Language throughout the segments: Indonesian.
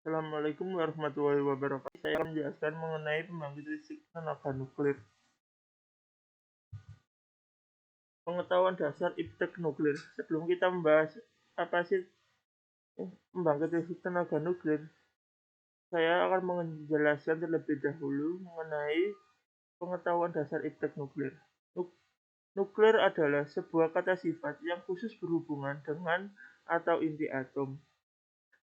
Assalamualaikum warahmatullahi wabarakatuh. Saya akan menjelaskan mengenai pembangkit listrik tenaga nuklir. Pengetahuan dasar iptek nuklir. Sebelum kita membahas apa sih pembangkit listrik tenaga nuklir, saya akan menjelaskan terlebih dahulu mengenai pengetahuan dasar iptek nuklir. Nuklir adalah sebuah kata sifat yang khusus berhubungan dengan atau inti atom.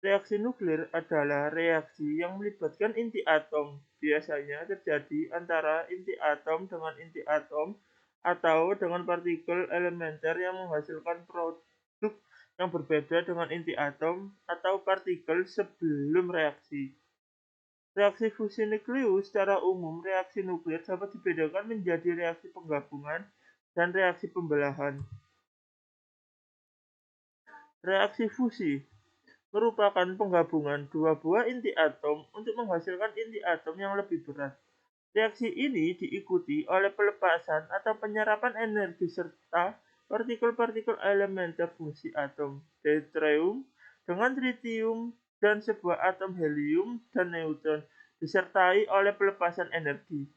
Reaksi nuklir adalah reaksi yang melibatkan inti atom. Biasanya terjadi antara inti atom dengan inti atom atau dengan partikel elementer yang menghasilkan produk yang berbeda dengan inti atom atau partikel sebelum reaksi. Reaksi fusi nukleus secara umum, reaksi nuklir dapat dibedakan menjadi reaksi penggabungan dan reaksi pembelahan. Reaksi fusi merupakan penggabungan dua buah inti atom untuk menghasilkan inti atom yang lebih berat. Reaksi ini diikuti oleh pelepasan atau penyerapan energi serta partikel-partikel elementer fungsi atom deuterium dengan tritium dan sebuah atom helium dan neutron disertai oleh pelepasan energi.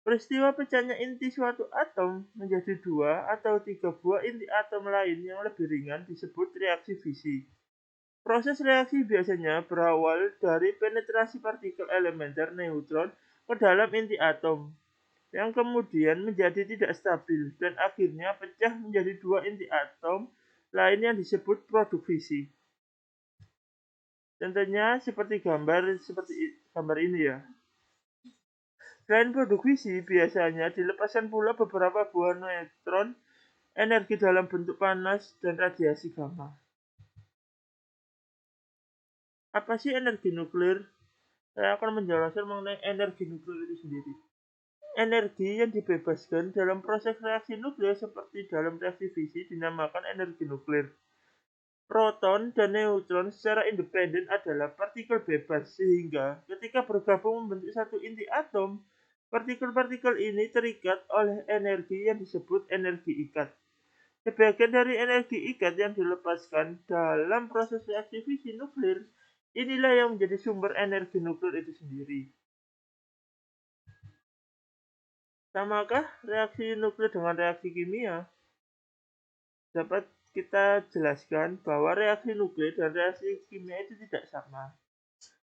Peristiwa pecahnya inti suatu atom menjadi dua atau tiga buah inti atom lain yang lebih ringan disebut reaksi fisi. Proses reaksi biasanya berawal dari penetrasi partikel elementer neutron ke dalam inti atom, yang kemudian menjadi tidak stabil dan akhirnya pecah menjadi dua inti atom lain yang disebut produk fisi. Contohnya seperti gambar ini ya. Selain produk fisi, biasanya dilepaskan pula beberapa buah neutron, energi dalam bentuk panas, dan radiasi gamma. Apa sih energi nuklir? Saya akan menjelaskan mengenai energi nuklir itu sendiri. Energi yang dibebaskan dalam proses reaksi nuklir seperti dalam reaksi fisi dinamakan energi nuklir. Proton dan neutron secara independen adalah partikel bebas, sehingga ketika bergabung membentuk satu inti atom, partikel-partikel ini terikat oleh energi yang disebut energi ikat. Sebagian dari energi ikat yang dilepaskan dalam proses reaksi fisi nuklir, inilah yang menjadi sumber energi nuklir itu sendiri. Samakah reaksi nuklir dengan reaksi kimia? Dapat kita jelaskan bahwa reaksi nuklir dan reaksi kimia itu tidak sama.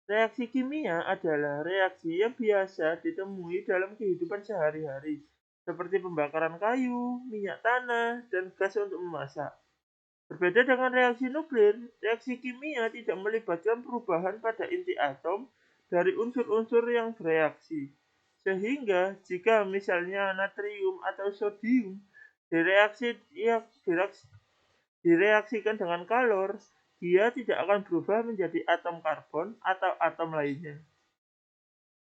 Reaksi kimia adalah reaksi yang biasa ditemui dalam kehidupan sehari-hari, seperti pembakaran kayu, minyak tanah, dan gas untuk memasak. Berbeda dengan reaksi nuklir, reaksi kimia tidak melibatkan perubahan pada inti atom dari unsur-unsur yang bereaksi. Sehingga jika misalnya natrium atau sodium direaksikan dengan kalor, dia tidak akan berubah menjadi atom karbon atau atom lainnya.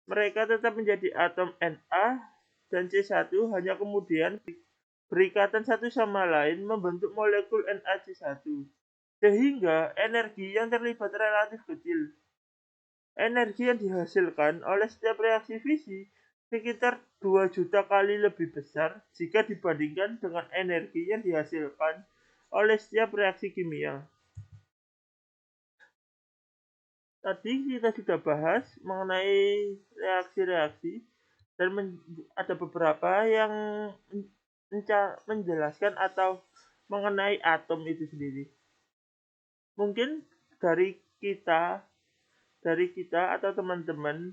Mereka tetap menjadi atom Na dan C1, hanya kemudian berikatan satu sama lain membentuk molekul NaC1, sehingga energi yang terlibat relatif kecil. Energi yang dihasilkan oleh setiap reaksi fisi sekitar 2 juta kali lebih besar jika dibandingkan dengan energi yang dihasilkan oleh setiap reaksi kimia. Tadi kita sudah bahas mengenai reaksi-reaksi dan ada beberapa yang menjelaskan atau mengenai atom itu sendiri. Mungkin dari kita atau teman-teman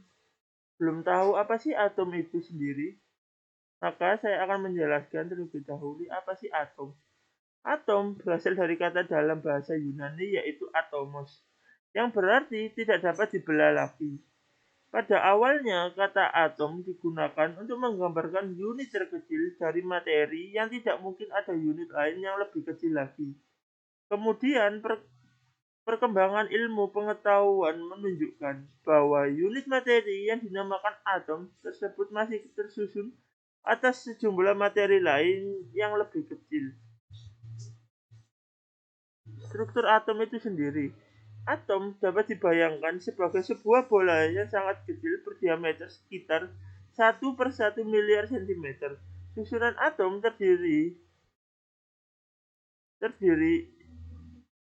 belum tahu apa sih atom itu sendiri, maka saya akan menjelaskan terlebih dahulu apa sih atom. Atom berasal dari kata dalam bahasa Yunani yaitu atomos, yang berarti tidak dapat dibelah lagi. Pada awalnya, kata atom digunakan untuk menggambarkan unit terkecil dari materi yang tidak mungkin ada unit lain yang lebih kecil lagi. Kemudian, perkembangan ilmu pengetahuan menunjukkan bahwa unit materi yang dinamakan atom tersebut masih tersusun atas sejumlah materi lain yang lebih kecil. Struktur atom itu sendiri. Atom dapat dibayangkan sebagai sebuah bola yang sangat kecil berdiameter sekitar 1/1 miliar cm. Susunan atom terdiri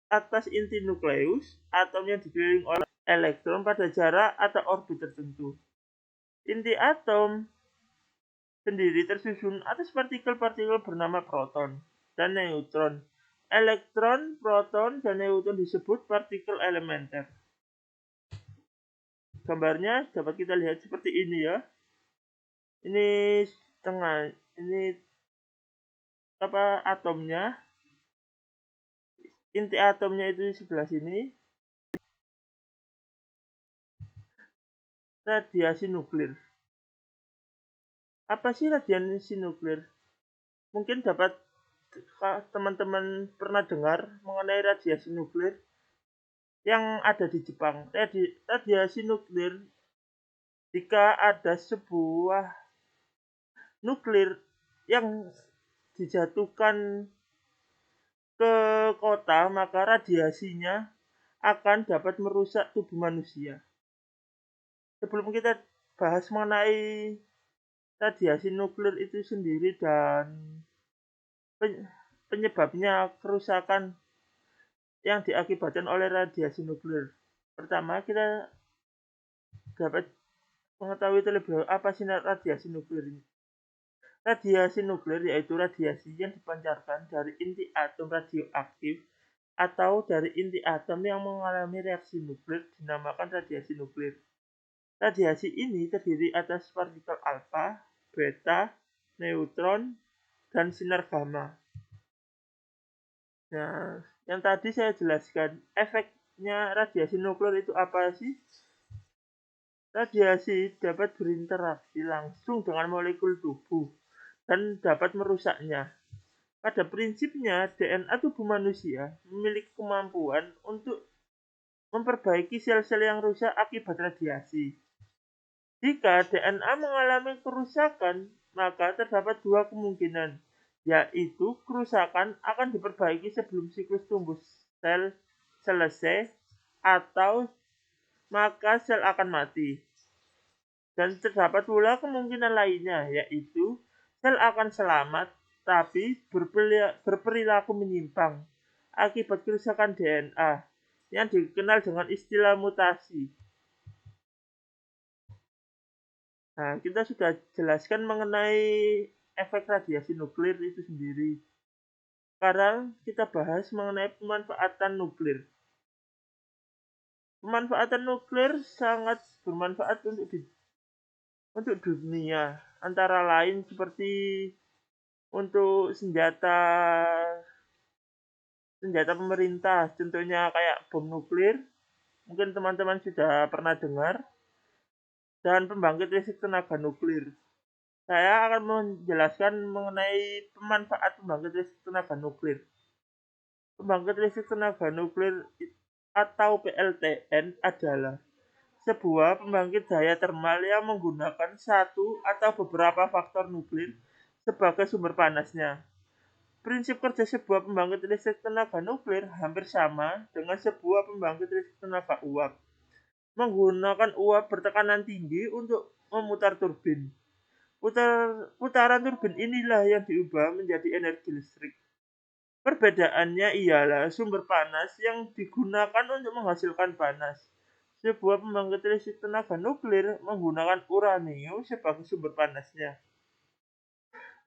atas inti nukleus, atom yang dikelilingi oleh elektron pada jarak atau orbit tertentu. Inti atom sendiri tersusun atas partikel-partikel bernama proton dan neutron. Elektron, proton, dan neutron disebut partikel elementer. Gambarnya dapat kita lihat seperti ini ya. Ini tengah, ini atomnya. Inti atomnya itu di sebelah sini. Radiasi nuklir. Apa sih radiasi nuklir? Mungkin dapat teman-teman pernah dengar mengenai radiasi nuklir yang ada di Jepang. Radiasi nuklir jika ada sebuah nuklir yang dijatuhkan ke kota, maka radiasinya akan dapat merusak tubuh manusia. Sebelum kita bahas mengenai radiasi nuklir itu sendiri dan penyebabnya kerusakan yang diakibatkan oleh radiasi nuklir. Pertama, kita dapat mengetahui terlebih dahulu apa sih radiasi nuklir ini. Radiasi nuklir yaitu radiasi yang dipancarkan dari inti atom radioaktif atau dari inti atom yang mengalami reaksi nuklir dinamakan radiasi nuklir. Radiasi ini terdiri atas partikel alfa, beta, neutron, dan sinar gamma. Nah, yang tadi saya jelaskan, efeknya radiasi nuklir itu apa sih? Radiasi dapat berinteraksi langsung dengan molekul tubuh dan dapat merusaknya. Pada prinsipnya, DNA tubuh manusia memiliki kemampuan untuk memperbaiki sel-sel yang rusak akibat radiasi. Jika DNA mengalami kerusakan, maka terdapat dua kemungkinan, yaitu kerusakan akan diperbaiki sebelum siklus tumbuh sel selesai, atau maka sel akan mati. Dan terdapat pula kemungkinan lainnya, yaitu sel akan selamat tapi berperilaku menyimpang akibat kerusakan DNA yang dikenal dengan istilah mutasi. Nah, kita sudah jelaskan mengenai efek radiasi nuklir itu sendiri. Sekarang kita bahas mengenai pemanfaatan nuklir. Pemanfaatan nuklir sangat bermanfaat untuk dunia, antara lain seperti untuk senjata pemerintah, contohnya kayak bom nuklir, mungkin teman-teman sudah pernah dengar, dan pembangkit listrik tenaga nuklir. Saya akan menjelaskan mengenai pemanfaat pembangkit listrik tenaga nuklir. Pembangkit listrik tenaga nuklir atau PLTN adalah sebuah pembangkit daya termal yang menggunakan satu atau beberapa faktor nuklir sebagai sumber panasnya. Prinsip kerja sebuah pembangkit listrik tenaga nuklir hampir sama dengan sebuah pembangkit listrik tenaga uap. Menggunakan uap bertekanan tinggi untuk memutar turbin. Putaran turbin inilah yang diubah menjadi energi listrik. Perbedaannya ialah sumber panas yang digunakan untuk menghasilkan panas. Sebuah pembangkit listrik tenaga nuklir menggunakan uranium sebagai sumber panasnya.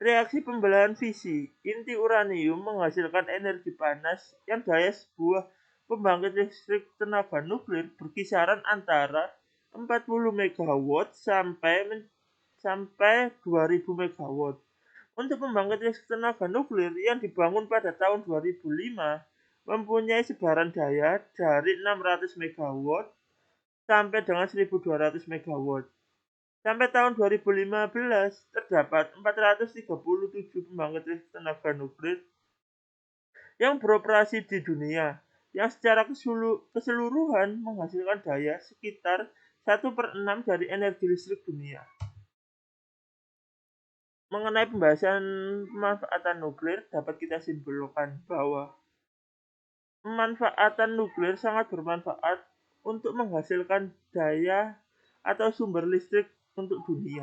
Reaksi pembelahan fisi, inti uranium menghasilkan energi panas yang daya sebuah pembangkit listrik tenaga nuklir berkisaran antara 40 MW sampai 2000 MW. Untuk pembangkit listrik tenaga nuklir yang dibangun pada tahun 2005 mempunyai sebaran daya dari 600 MW sampai dengan 1200 MW. Sampai tahun 2015 terdapat 437 pembangkit listrik tenaga nuklir yang beroperasi di dunia, yang secara keseluruhan menghasilkan daya sekitar 1/6 dari energi listrik dunia. Mengenai pembahasan pemanfaatan nuklir, dapat kita simpulkan bahwa pemanfaatan nuklir sangat bermanfaat untuk menghasilkan daya atau sumber listrik untuk dunia.